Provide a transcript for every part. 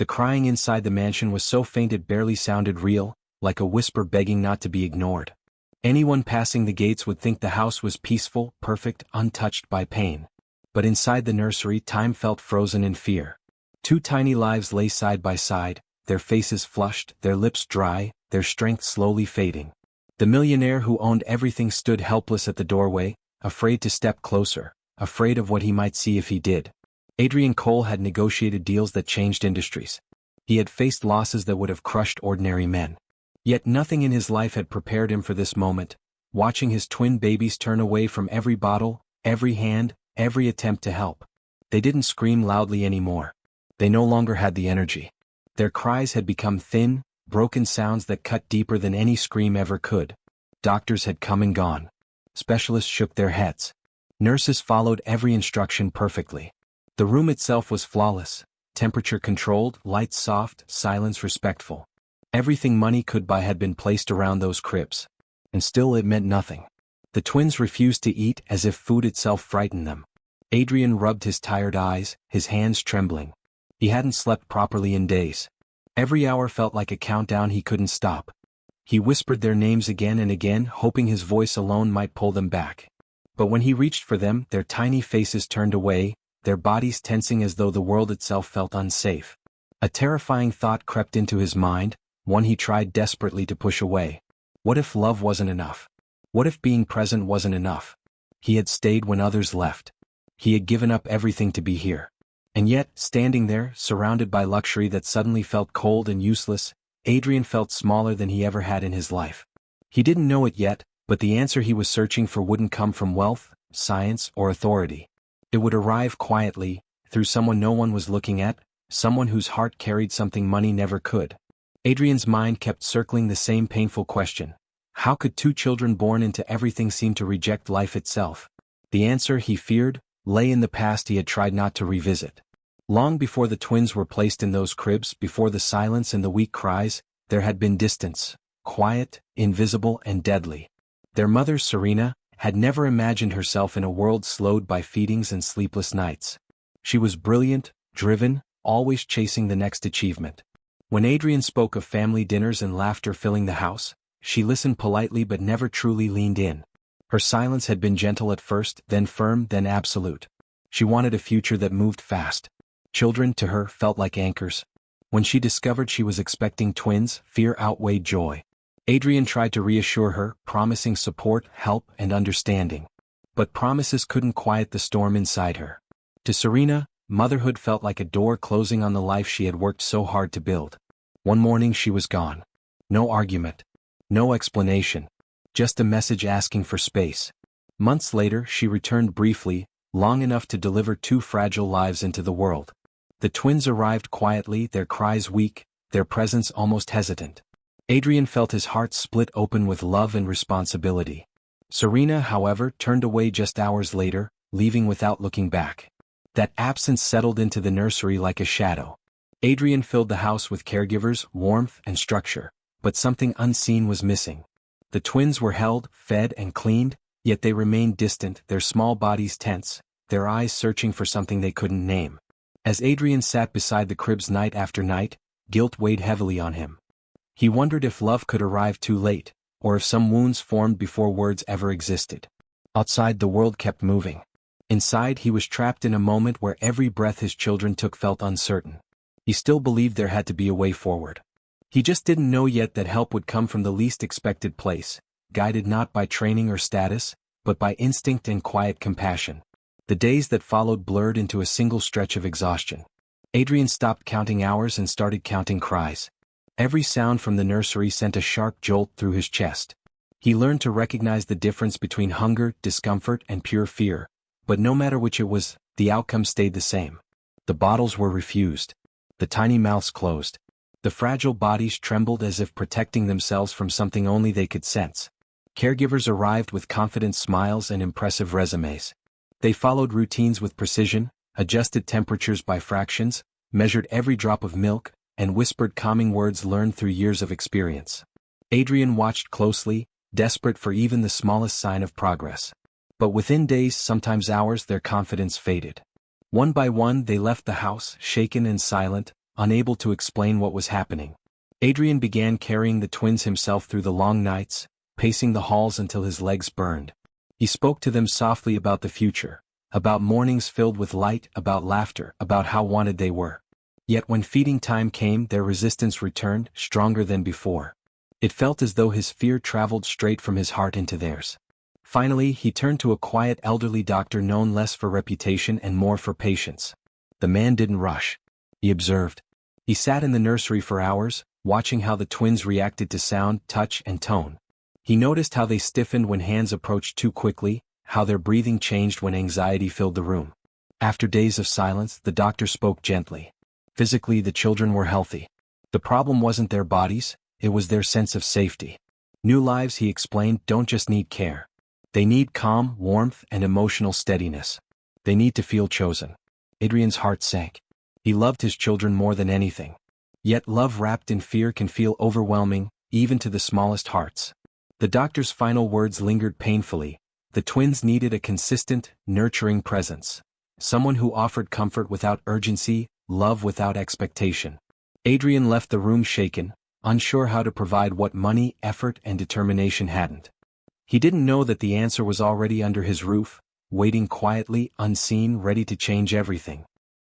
The crying inside the mansion was so faint it barely sounded real, like a whisper begging not to be ignored. Anyone passing the gates would think the house was peaceful, perfect, untouched by pain. But inside the nursery, time felt frozen in fear. Two tiny lives lay side by side, their faces flushed, their lips dry, their strength slowly fading. The millionaire who owned everything stood helpless at the doorway, afraid to step closer, afraid of what he might see if he did. Adrian Cole had negotiated deals that changed industries. He had faced losses that would have crushed ordinary men. Yet nothing in his life had prepared him for this moment, watching his twin babies turn away from every bottle, every hand, every attempt to help. They didn't scream loudly anymore. They no longer had the energy. Their cries had become thin, broken sounds that cut deeper than any scream ever could. Doctors had come and gone. Specialists shook their heads. Nurses followed every instruction perfectly. The room itself was flawless, temperature controlled, lights soft, silence respectful. Everything money could buy had been placed around those cribs. And still it meant nothing. The twins refused to eat as if food itself frightened them. Adrian rubbed his tired eyes, his hands trembling. He hadn't slept properly in days. Every hour felt like a countdown he couldn't stop. He whispered their names again and again, hoping his voice alone might pull them back. But when he reached for them, their tiny faces turned away, their bodies tensing as though the world itself felt unsafe. A terrifying thought crept into his mind, one he tried desperately to push away. What if love wasn't enough? What if being present wasn't enough? He had stayed when others left. He had given up everything to be here. And yet, standing there, surrounded by luxury that suddenly felt cold and useless, Adrian felt smaller than he ever had in his life. He didn't know it yet, but the answer he was searching for wouldn't come from wealth, science, or authority. It would arrive quietly, through someone no one was looking at, someone whose heart carried something money never could. Adrian's mind kept circling the same painful question. How could two children born into everything seem to reject life itself? The answer, he feared, lay in the past he had tried not to revisit. Long before the twins were placed in those cribs, before the silence and the weak cries, there had been distance, quiet, invisible, and deadly. Their mother, Serena, had never imagined herself in a world slowed by feedings and sleepless nights. She was brilliant, driven, always chasing the next achievement. When Adrian spoke of family dinners and laughter filling the house, she listened politely but never truly leaned in. Her silence had been gentle at first, then firm, then absolute. She wanted a future that moved fast. Children, to her, felt like anchors. When she discovered she was expecting twins, fear outweighed joy. Adrian tried to reassure her, promising support, help, and understanding. But promises couldn't quiet the storm inside her. To Serena, motherhood felt like a door closing on the life she had worked so hard to build. One morning she was gone. No argument. No explanation. Just a message asking for space. Months later she returned briefly, long enough to deliver two fragile lives into the world. The twins arrived quietly, their cries weak, their presence almost hesitant. Adrian felt his heart split open with love and responsibility. Serena, however, turned away just hours later, leaving without looking back. That absence settled into the nursery like a shadow. Adrian filled the house with caregivers, warmth, and structure, but something unseen was missing. The twins were held, fed, and cleaned, yet they remained distant, their small bodies tense, their eyes searching for something they couldn't name. As Adrian sat beside the cribs night after night, guilt weighed heavily on him. He wondered if love could arrive too late, or if some wounds formed before words ever existed. Outside, the world kept moving. Inside, he was trapped in a moment where every breath his children took felt uncertain. He still believed there had to be a way forward. He just didn't know yet that help would come from the least expected place, guided not by training or status, but by instinct and quiet compassion. The days that followed blurred into a single stretch of exhaustion. Adrian stopped counting hours and started counting cries. Every sound from the nursery sent a sharp jolt through his chest. He learned to recognize the difference between hunger, discomfort, and pure fear, but no matter which it was, the outcome stayed the same. The bottles were refused. The tiny mouths closed. The fragile bodies trembled as if protecting themselves from something only they could sense. Caregivers arrived with confident smiles and impressive resumes. They followed routines with precision, adjusted temperatures by fractions, measured every drop of milk, and whispered calming words learned through years of experience. Adrian watched closely, desperate for even the smallest sign of progress. But within days, sometimes hours, their confidence faded. One by one they left the house, shaken and silent, unable to explain what was happening. Adrian began carrying the twins himself through the long nights, pacing the halls until his legs burned. He spoke to them softly about the future, about mornings filled with light, about laughter, about how wanted they were. Yet when feeding time came, their resistance returned, stronger than before. It felt as though his fear traveled straight from his heart into theirs. Finally, he turned to a quiet elderly doctor known less for reputation and more for patience. The man didn't rush. He observed. He sat in the nursery for hours, watching how the twins reacted to sound, touch, and tone. He noticed how they stiffened when hands approached too quickly, how their breathing changed when anxiety filled the room. After days of silence, the doctor spoke gently. Physically, the children were healthy. The problem wasn't their bodies, it was their sense of safety. New lives, he explained, don't just need care. They need calm, warmth, and emotional steadiness. They need to feel chosen. Adrian's heart sank. He loved his children more than anything. Yet love wrapped in fear can feel overwhelming, even to the smallest hearts. The doctor's final words lingered painfully. The twins needed a consistent, nurturing presence. Someone who offered comfort without urgency, love without expectation. Adrian left the room shaken, unsure how to provide what money, effort, and determination hadn't. He didn't know that the answer was already under his roof, waiting quietly, unseen, ready to change everything.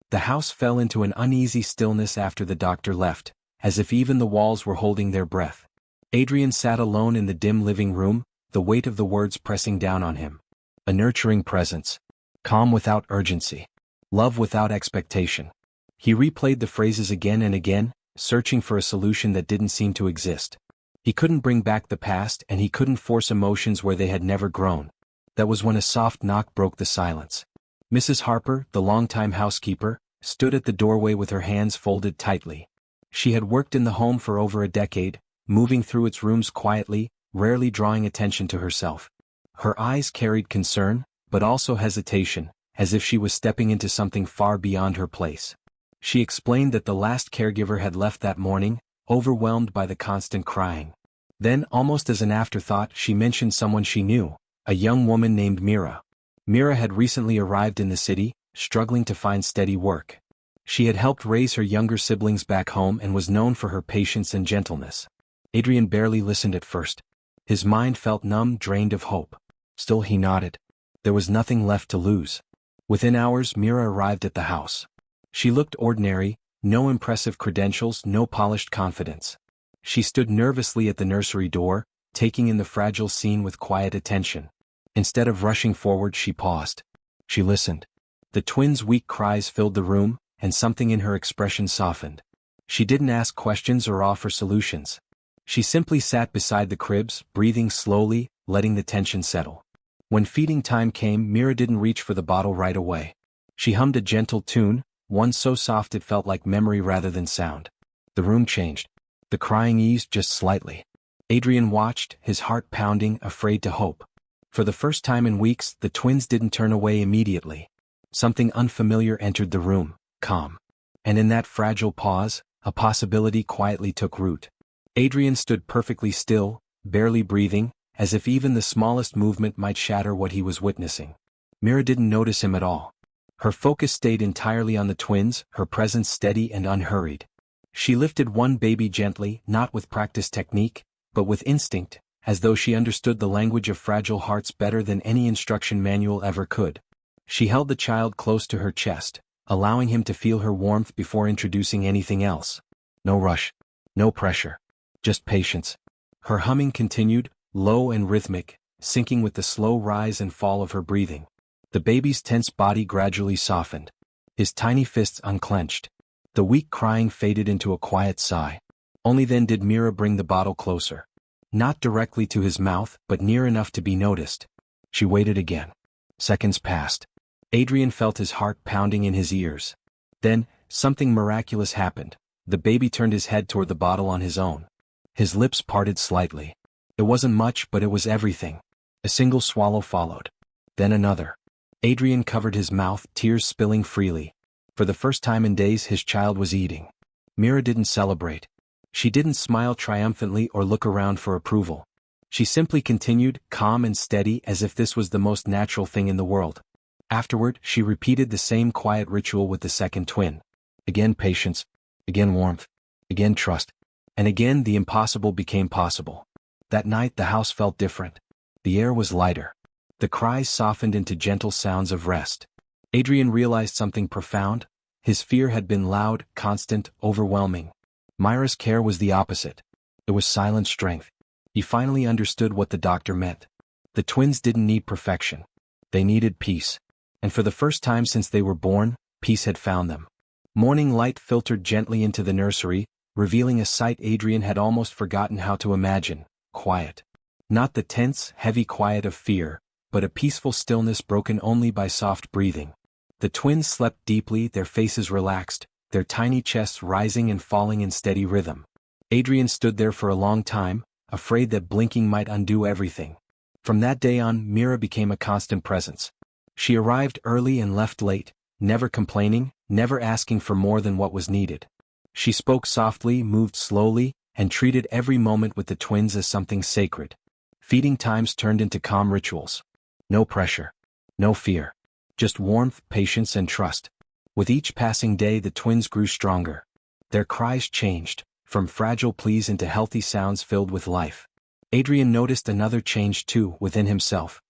The house fell into an uneasy stillness after the doctor left, as if even the walls were holding their breath. Adrian sat alone in the dim living room, the weight of the words pressing down on him. A nurturing presence. Calm without urgency. Love without expectation. He replayed the phrases again and again, searching for a solution that didn't seem to exist. He couldn't bring back the past, and he couldn't force emotions where they had never grown. That was when a soft knock broke the silence. Mrs. Harper, the longtime housekeeper, stood at the doorway with her hands folded tightly. She had worked in the home for over a decade, moving through its rooms quietly, rarely drawing attention to herself. Her eyes carried concern, but also hesitation, as if she was stepping into something far beyond her place. She explained that the last caregiver had left that morning, overwhelmed by the constant crying. Then, almost as an afterthought, she mentioned someone she knew, a young woman named Mira. Mira had recently arrived in the city, struggling to find steady work. She had helped raise her younger siblings back home and was known for her patience and gentleness. Adrian barely listened at first. His mind felt numb, drained of hope. Still he nodded. There was nothing left to lose. Within hours, Mira arrived at the house. She looked ordinary, no impressive credentials, no polished confidence. She stood nervously at the nursery door, taking in the fragile scene with quiet attention. Instead of rushing forward, she paused. She listened. The twins' weak cries filled the room, and something in her expression softened. She didn't ask questions or offer solutions. She simply sat beside the cribs, breathing slowly, letting the tension settle. When feeding time came, Mira didn't reach for the bottle right away. She hummed a gentle tune, one so soft it felt like memory rather than sound. The room changed. The crying eased just slightly. Adrian watched, his heart pounding, afraid to hope. For the first time in weeks, the twins didn't turn away immediately. Something unfamiliar entered the room, calm. And in that fragile pause, a possibility quietly took root. Adrian stood perfectly still, barely breathing, as if even the smallest movement might shatter what he was witnessing. Mira didn't notice him at all. Her focus stayed entirely on the twins, her presence steady and unhurried. She lifted one baby gently, not with practiced technique, but with instinct, as though she understood the language of fragile hearts better than any instruction manual ever could. She held the child close to her chest, allowing him to feel her warmth before introducing anything else. No rush. No pressure. Just patience. Her humming continued, low and rhythmic, syncing with the slow rise and fall of her breathing. The baby's tense body gradually softened. His tiny fists unclenched. The weak crying faded into a quiet sigh. Only then did Mira bring the bottle closer. Not directly to his mouth, but near enough to be noticed. She waited again. Seconds passed. Adrian felt his heart pounding in his ears. Then, something miraculous happened. The baby turned his head toward the bottle on his own. His lips parted slightly. It wasn't much, but it was everything. A single swallow followed. Then another. Adrian covered his mouth, tears spilling freely. For the first time in days, his child was eating. Mira didn't celebrate. She didn't smile triumphantly or look around for approval. She simply continued, calm and steady, as if this was the most natural thing in the world. Afterward, she repeated the same quiet ritual with the second twin. Again patience. Again warmth. Again trust. And again the impossible became possible. That night the house felt different. The air was lighter. The cries softened into gentle sounds of rest. Adrian realized something profound. His fear had been loud, constant, overwhelming. Myra's care was the opposite. It was silent strength. He finally understood what the doctor meant. The twins didn't need perfection. They needed peace. And for the first time since they were born, peace had found them. Morning light filtered gently into the nursery, revealing a sight Adrian had almost forgotten how to imagine: quiet. Not the tense, heavy quiet of fear, but a peaceful stillness broken only by soft breathing. The twins slept deeply, their faces relaxed, their tiny chests rising and falling in steady rhythm. Adrian stood there for a long time, afraid that blinking might undo everything. From that day on, Mira became a constant presence. She arrived early and left late, never complaining, never asking for more than what was needed. She spoke softly, moved slowly, and treated every moment with the twins as something sacred. Feeding times turned into calm rituals. No pressure. No fear. Just warmth, patience, and trust. With each passing day the twins grew stronger. Their cries changed, from fragile pleas into healthy sounds filled with life. Adrian noticed another change too, within himself.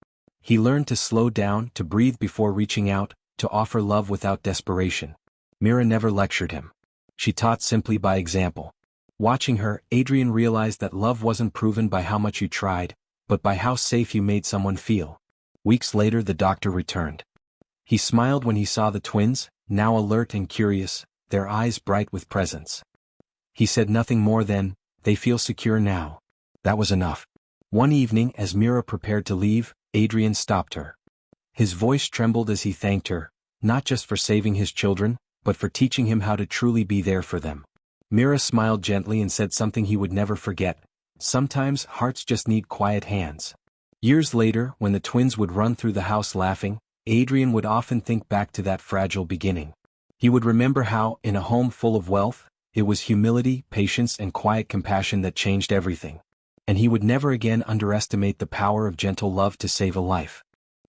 He learned to slow down, to breathe before reaching out, to offer love without desperation. Mira never lectured him. She taught simply by example. Watching her, Adrian realized that love wasn't proven by how much you tried, but by how safe you made someone feel. Weeks later the doctor returned. He smiled when he saw the twins, now alert and curious, their eyes bright with presence. He said nothing more than, "They feel secure now." That was enough. One evening, as Mira prepared to leave, Adrian stopped her. His voice trembled as he thanked her, not just for saving his children, but for teaching him how to truly be there for them. Mira smiled gently and said something he would never forget: "Sometimes hearts just need quiet hands." Years later, when the twins would run through the house laughing, Adrian would often think back to that fragile beginning. He would remember how, in a home full of wealth, it was humility, patience, and quiet compassion that changed everything. And he would never again underestimate the power of gentle love to save a life.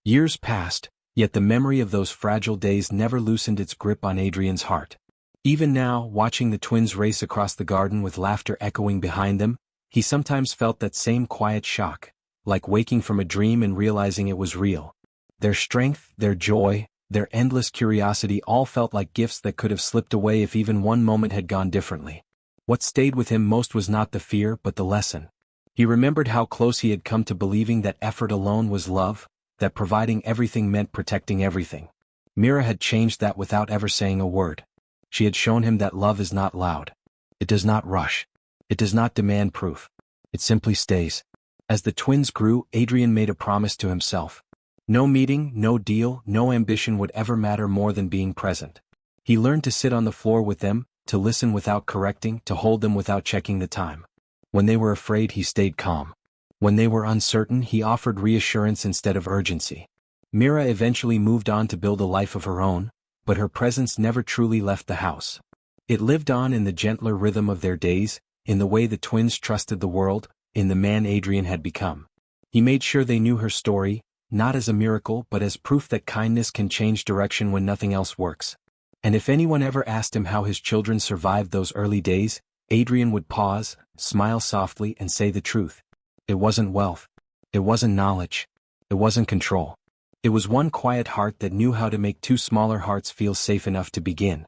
Years passed, yet the memory of those fragile days never loosened its grip on Adrian's heart. Even now, watching the twins race across the garden with laughter echoing behind them, he sometimes felt that same quiet shock, like waking from a dream and realizing it was real. Their strength, their joy, their endless curiosity all felt like gifts that could have slipped away if even one moment had gone differently. What stayed with him most was not the fear but the lesson. He remembered how close he had come to believing that effort alone was love, that providing everything meant protecting everything. Mira had changed that without ever saying a word. She had shown him that love is not loud. It does not rush. It does not demand proof. It simply stays. As the twins grew, Adrian made a promise to himself. No meeting, no deal, no ambition would ever matter more than being present. He learned to sit on the floor with them, to listen without correcting, to hold them without checking the time. When they were afraid, he stayed calm. When they were uncertain, he offered reassurance instead of urgency. Mira eventually moved on to build a life of her own, but her presence never truly left the house. It lived on in the gentler rhythm of their days, in the way the twins trusted the world, in the man Adrian had become. He made sure they knew her story, not as a miracle but as proof that kindness can change direction when nothing else works. And if anyone ever asked him how his children survived those early days, Adrian would pause, smile softly, and say the truth. It wasn't wealth. It wasn't knowledge. It wasn't control. It was one quiet heart that knew how to make two smaller hearts feel safe enough to begin.